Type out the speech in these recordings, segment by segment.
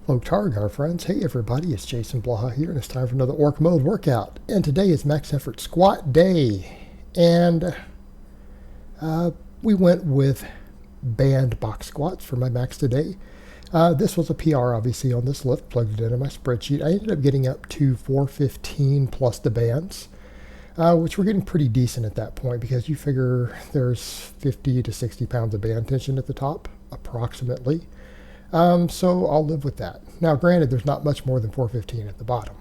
Hello Targar friends, hey everybody, it's Jason Blaha here, and it's time for another Orc Mode workout. And today is Max Effort Squat Day, and we went with band box squats for my max today. This was a PR obviously on this lift, plugged it into my spreadsheet. I ended up getting up to 415 plus the bands, which were getting pretty decent at that point because you figure there's 50 to 60 pounds of band tension at the top, approximately. So I'll live with that. Now, granted, there's not much more than 415 at the bottom.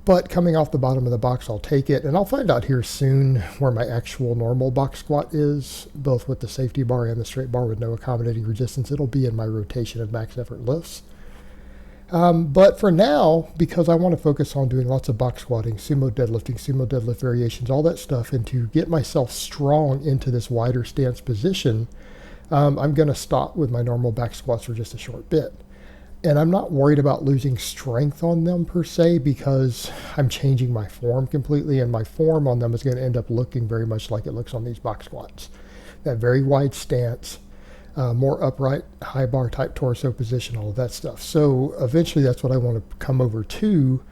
But coming off the bottom of the box, I'll take it. And I'll find out here soon where my actual normal box squat is, both with the safety bar and the straight bar with no accommodating resistance. It'll be in my rotation of max effort lifts. But for now, because I want to focus on doing lots of box squatting, sumo deadlift variations, all that stuff, and to get myself strong into this wider stance position, I'm going to stop with my normal back squats for just a short bit. And I'm not worried about losing strength on them per se because I'm changing my form completely, and my form on them is going to end up looking very much like it looks on these box squats. That very wide stance, more upright, high bar type torso position, all of that stuff. So eventually that's what I want to come over to.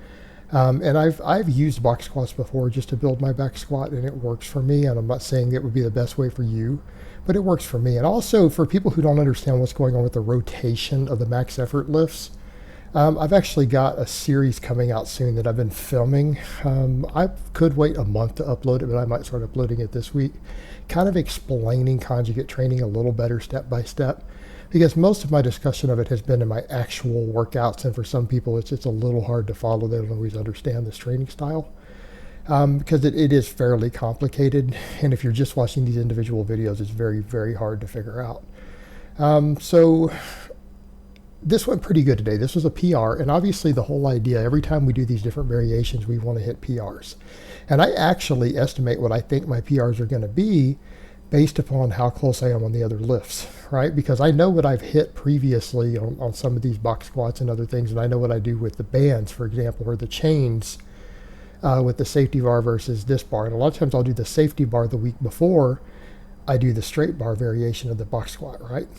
And I've used box squats before just to build my back squat, and it works for me. And I'm not saying it would be the best way for you, but it works for me. And also for people who don't understand what's going on with the rotation of the max effort lifts, I've actually got a series coming out soon that I've been filming. I could wait a month to upload it, but I might start uploading it this week, kind of explaining conjugate training a little better step by step, because most of my discussion of it has been in my actual workouts, and for some people it's a little hard to follow. They don't always understand this training style. Because it is fairly complicated, and if you're just watching these individual videos, it's very, very hard to figure out. So this went pretty good today. This was a PR, and obviously the whole idea, every time we do these different variations, we want to hit PRs. And I actually estimate what I think my PRs are going to be based upon how close I am on the other lifts, right? Because I know what I've hit previously on some of these box squats and other things, and I know what I do with the bands, for example, or the chains, with the safety bar versus this bar. And a lot of times I'll do the safety bar the week before I do the straight bar variation of the box squat, right?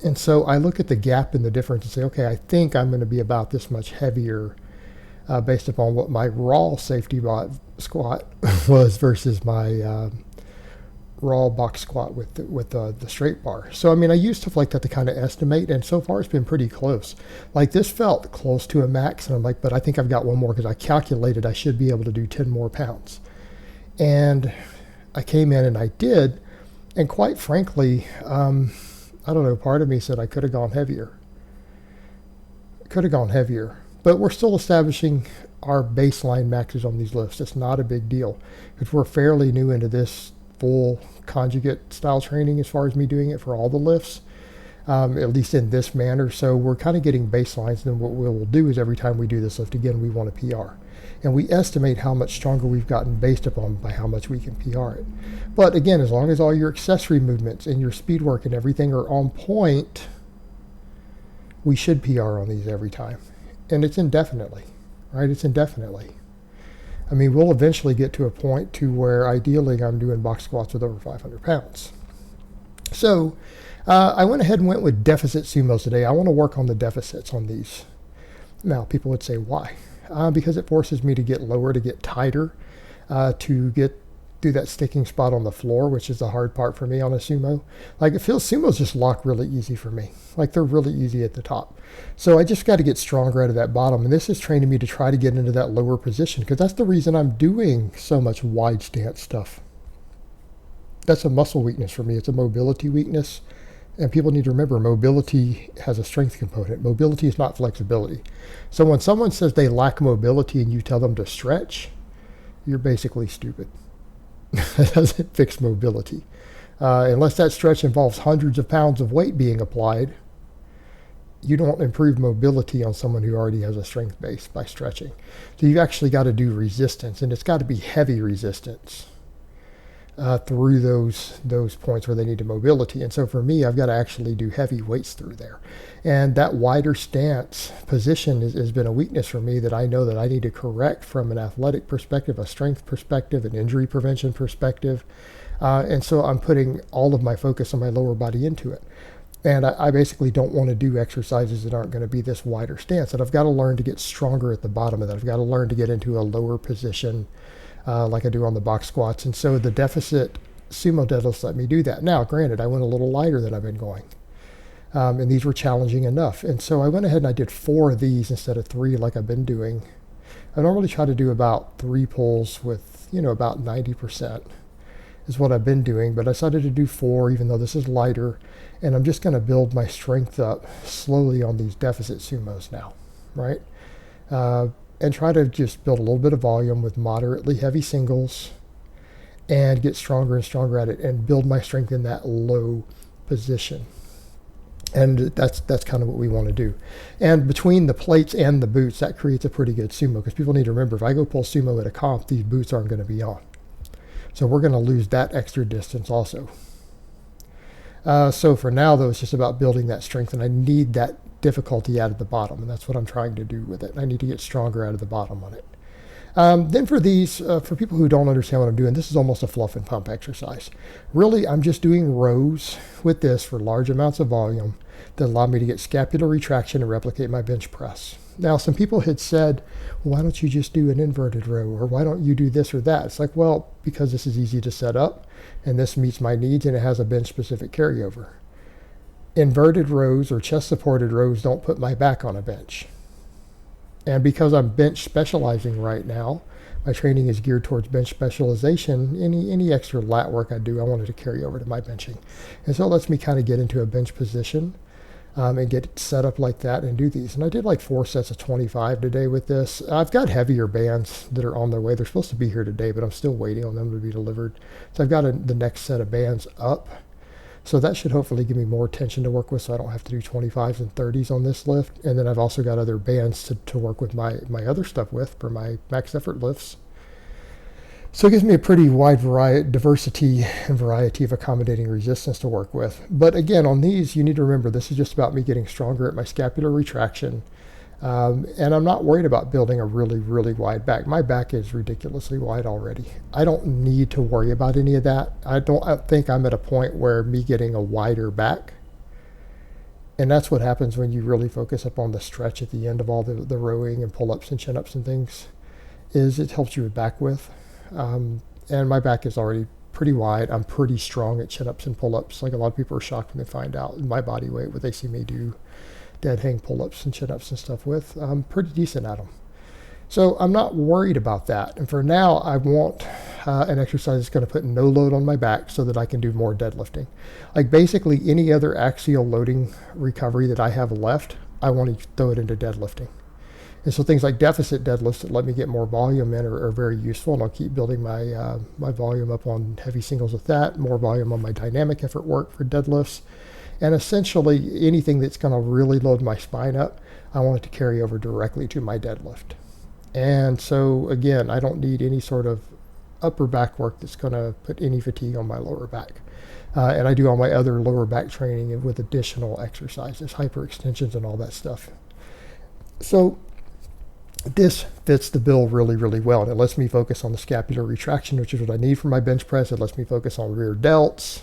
And so I look at the gap in the difference and say, okay, I think I'm going to be about this much heavier based upon what my raw safety squat was versus my raw box squat with the straight bar. So I mean, I use stuff like that to kind of estimate, and so far it's been pretty close. Like this felt close to a max, and I'm like, but I think I've got one more because I calculated I should be able to do 10 more pounds. And I came in and I did, and quite frankly, I don't know, part of me said I could have gone heavier. But we're still establishing our baseline maxes on these lifts. It's not a big deal because we're fairly new into this full conjugate style training as far as me doing it for all the lifts, at least in this manner. So we're kind of getting baselines, and then what we'll do is every time we do this lift again, we want a PR, and we estimate how much stronger we've gotten based upon by how much we can PR it. But again, as long as all your accessory movements and your speed work and everything are on point, we should PR on these every time. And it's indefinitely, right? It's indefinitely. I mean, we'll eventually get to a point to where ideally I'm doing box squats with over 500 pounds. So I went ahead and went with deficit sumos today. I want to work on the deficits on these. Now, people would say, why? Because it forces me to get lower, to get tighter, to get through that sticking spot on the floor, which is the hard part for me on a sumo. Like it feels sumos just lock really easy for me. Like they're really easy at the top. So I just got to get stronger out of that bottom. And this is training me to try to get into that lower position, because that's the reason I'm doing so much wide stance stuff. That's a muscle weakness for me. It's a mobility weakness. And people need to remember, mobility has a strength component. Mobility is not flexibility. So when someone says they lack mobility and you tell them to stretch, you're basically stupid. That doesn't fix mobility. Unless that stretch involves hundreds of pounds of weight being applied, you don't improve mobility on someone who already has a strength base by stretching. So you've actually got to do resistance, and it's got to be heavy resistance through those points where they need a mobility. And so for me, I've got to actually do heavy weights through there. And that wider stance position has been a weakness for me that I know that I need to correct from an athletic perspective, a strength perspective, an injury prevention perspective. And so I'm putting all of my focus on my lower body into it. And I basically don't want to do exercises that aren't going to be this wider stance. And I've got to learn to get stronger at the bottom of that. I've got to learn to get into a lower position like I do on the box squats. And so the deficit sumo deadlifts let me do that. Now, granted, I went a little lighter than I've been going. And these were challenging enough. And so I went ahead and I did 4 of these instead of 3 like I've been doing. I normally try to do about 3 pulls with, about 90% is what I've been doing. But I decided to do 4, even though this is lighter. And I'm just going to build my strength up slowly on these deficit sumos now, right? And try to just build a little bit of volume with moderately heavy singles and get stronger and stronger at it and build my strength in that low position. And that's kind of what we want to do. And between the plates and the boots, that creates a pretty good sumo, because people need to remember, if I go pull sumo at a comp, these boots aren't going to be on. So we're going to lose that extra distance also. So for now, though, it's just about building that strength, and I need that difficulty out of the bottom, and that's what I'm trying to do with it. I need to get stronger out of the bottom on it. Then for these, for people who don't understand what I'm doing, this is almost a fluff and pump exercise. Really, I'm just doing rows with this for large amounts of volume that allow me to get scapular retraction and replicate my bench press. Now, some people had said, well, why don't you just do an inverted row, or why don't you do this or that? It's like, well, because this is easy to set up, and this meets my needs, and it has a bench-specific carryover. Inverted rows or chest-supported rows don't put my back on a bench. And because I'm bench specializing right now, my training is geared towards bench specialization. Any extra lat work I do, I wanted to carry over to my benching. And so it lets me kind of get into a bench position and get it set up like that and do these. And I did like 4 sets of 25 today with this. I've got heavier bands that are on their way. They're supposed to be here today, but I'm still waiting on them to be delivered. So I've got the next set of bands up. So that should hopefully give me more tension to work with, so I don't have to do 25s and 30s on this lift. And then I've also got other bands to work with my other stuff with for my max effort lifts. So it gives me a pretty wide diversity and variety of accommodating resistance to work with. But again, on these, you need to remember, this is just about me getting stronger at my scapular retraction. And I'm not worried about building a really, really wide back. My back is ridiculously wide already. I don't need to worry about any of that. I think I'm at a point where me getting a wider back, and that's what happens when you really focus up on the stretch at the end of all the rowing and pull-ups and chin-ups and things, is it helps you with back width. And my back is already pretty wide. I'm pretty strong at chin-ups and pull-ups. Like, a lot of people are shocked when they find out my body weight, what they see me do dead hang pull-ups and chin-ups and stuff with. I'm pretty decent at them. So I'm not worried about that. And for now, I want an exercise that's going to put no load on my back so that I can do more deadlifting. Like, basically any other axial loading recovery that I have left, I want to throw it into deadlifting. And so things like deficit deadlifts that let me get more volume in are very useful, and I'll keep building my my volume up on heavy singles with that, more volume on my dynamic effort work for deadlifts. And essentially anything that's going to really load my spine up, I want it to carry over directly to my deadlift. And so again, I don't need any sort of upper back work that's going to put any fatigue on my lower back. And I do all my other lower back training with additional exercises, hyperextensions and all that stuff. So this fits the bill really, really well. And it lets me focus on the scapular retraction, which is what I need for my bench press. It lets me focus on rear delts,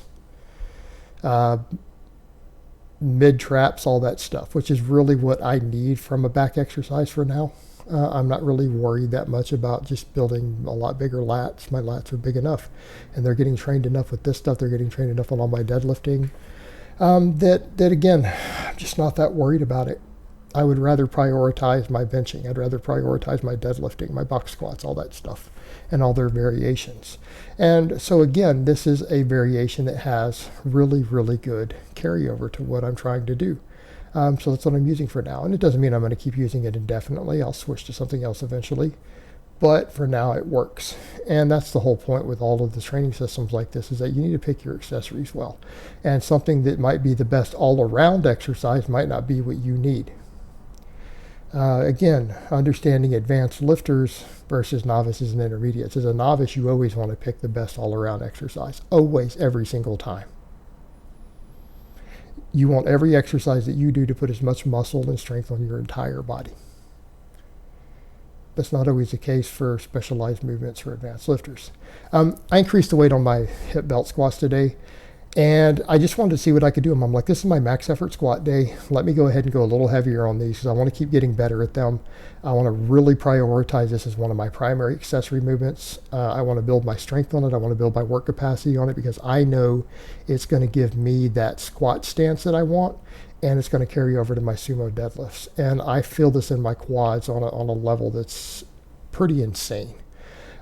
mid traps, all that stuff, which is really what I need from a back exercise for now. I'm not really worried that much about just building a lot bigger lats. My lats are big enough, and they're getting trained enough with this stuff. They're getting trained enough on all my deadlifting that again, I'm just not that worried about it. I would rather prioritize my benching. I'd rather prioritize my deadlifting, my box squats, all that stuff, and all their variations. And so again, this is a variation that has really, really good carryover to what I'm trying to do. So that's what I'm using for now. And it doesn't mean I'm going to keep using it indefinitely. I'll switch to something else eventually. But for now, it works. And that's the whole point with all of the training systems like this, is that you need to pick your accessories well. And something that might be the best all-around exercise might not be what you need. Again, understanding advanced lifters versus novices and intermediates. As a novice, you always want to pick the best all-around exercise. Always, every single time. You want every exercise that you do to put as much muscle and strength on your entire body. That's not always the case for specialized movements for advanced lifters. I increased the weight on my hip belt squats today, And I just wanted to see what I could do. I'm like, this is my max effort squat day. Let me go ahead and go a little heavier on these because I want to keep getting better at them. I want to really prioritize this as one of my primary accessory movements. I want to build my strength on it. I want to build my work capacity on it because I know it's going to give me that squat stance that I want, and it's going to carry over to my sumo deadlifts. And I feel this in my quads on a level that's pretty insane.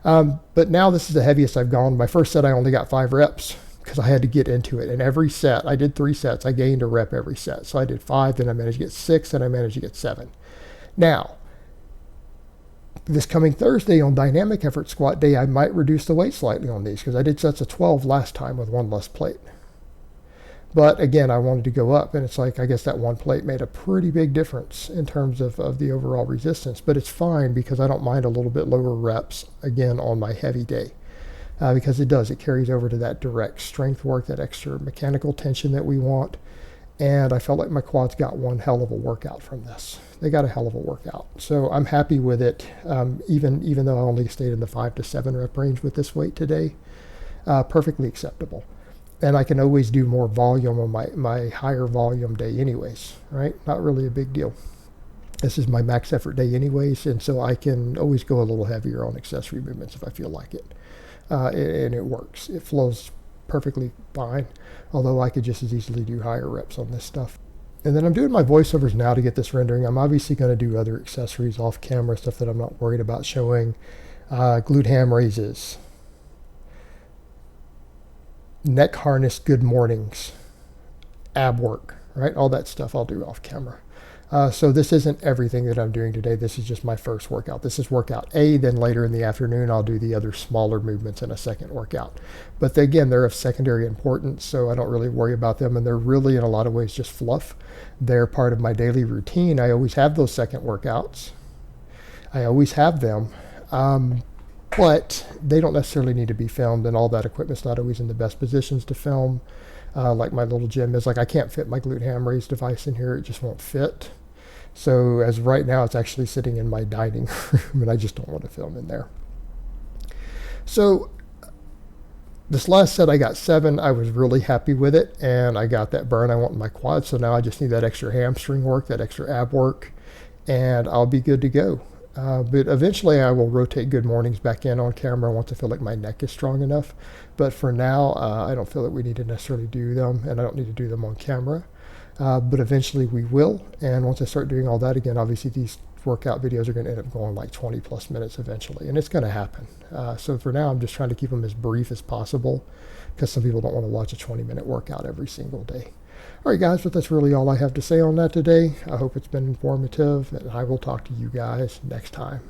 But now this is the heaviest I've gone. My first set I only got 5 reps because I had to get into it. And every set, I did 3 sets. I gained a rep every set. So I did 5, then I managed to get 6, then I managed to get 7. Now, this coming Thursday on dynamic effort squat day, I might reduce the weight slightly on these because I did sets of 12 last time with 1 less plate. But again, I wanted to go up, and it's like, I guess that 1 plate made a pretty big difference in terms of the overall resistance. But it's fine because I don't mind a little bit lower reps, again, on my heavy day. Because it carries over to that direct strength work, that extra mechanical tension that we want. And I felt like my quads got one hell of a workout from this. They got a hell of a workout. So I'm happy with it, even though I only stayed in the 5 to 7 rep range with this weight today. Perfectly acceptable. And I can always do more volume on my higher volume day anyways, right? Not really a big deal. This is my max effort day anyways, and so I can always go a little heavier on accessory movements if I feel like it. And it works. It flows perfectly fine, although I could just as easily do higher reps on this stuff. And then I'm doing my voiceovers now to get this rendering. I'm obviously going to do other accessories off camera, stuff that I'm not worried about showing. Glute ham raises, neck harness good mornings, ab work, right? All that stuff I'll do off camera. So this isn't everything that I'm doing today. This is just my first workout. This is workout A, then later in the afternoon I'll do the other smaller movements in a second workout. But again, they're of secondary importance, so I don't really worry about them, and they're really in a lot of ways just fluff. They're part of my daily routine. I always have those second workouts. I always have them. But they don't necessarily need to be filmed, and all that equipment's not always in the best positions to film. Like my little gym is, like I can't fit my glute ham raise device in here. It just won't fit. So as right now, it's actually sitting in my dining room, and I just don't want to film in there. So this last set, I got 7. I was really happy with it, and I got that burn I want in my quads. So now I just need that extra hamstring work, that extra ab work, and I'll be good to go. But eventually I will rotate good mornings back in on camera once I feel like my neck is strong enough. But for now, I don't feel that we need to necessarily do them, and I don't need to do them on camera. But eventually we will. And once I start doing all that again, obviously these workout videos are going to end up going like 20 plus minutes eventually. And it's going to happen. So for now, I'm just trying to keep them as brief as possible because some people don't want to watch a 20-minute workout every single day. All right, guys, but that's really all I have to say on that today. I hope it's been informative, and I will talk to you guys next time.